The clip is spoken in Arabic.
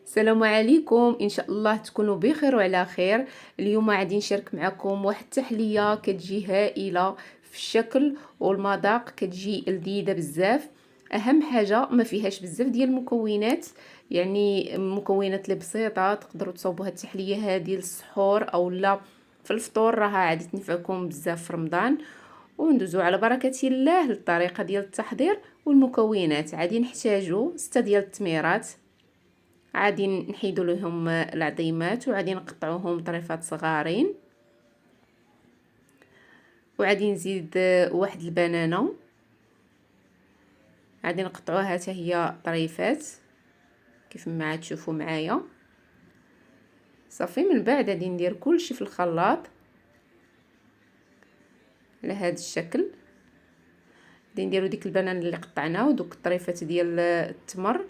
السلام عليكم، ان شاء الله تكونوا بخير وعلى خير. اليوم غادي نشارك معكم واحد التحليه كتجي هائله في الشكل والمذاق، كتجي لذيذه بزاف. اهم حاجه ما فيهاش بزاف ديال المكونات، يعني مكونات اللي بسيطه تقدروا تصاوبوا هاد التحليه هذه للسحور او لا في الفطور، راها غادي تنفعكم بزاف في رمضان. وندوزو على بركه الله للطريقه ديال التحضير والمكونات. غادي نحتاجو 6 ديال التميرات، عادي نحيدوا لهم العظيمات وعادي نقطعوهم طريفات صغارين، وعادي نزيد واحد البنانه عادي نقطعوها حتى هي طريفات كيف ما تشوفوا معايا. صافي، من بعد غادي ندير كلشي في الخلاط على هذا الشكل. غادي نديرو ديك البنان اللي قطعناه ودوك الطريفات ديال التمر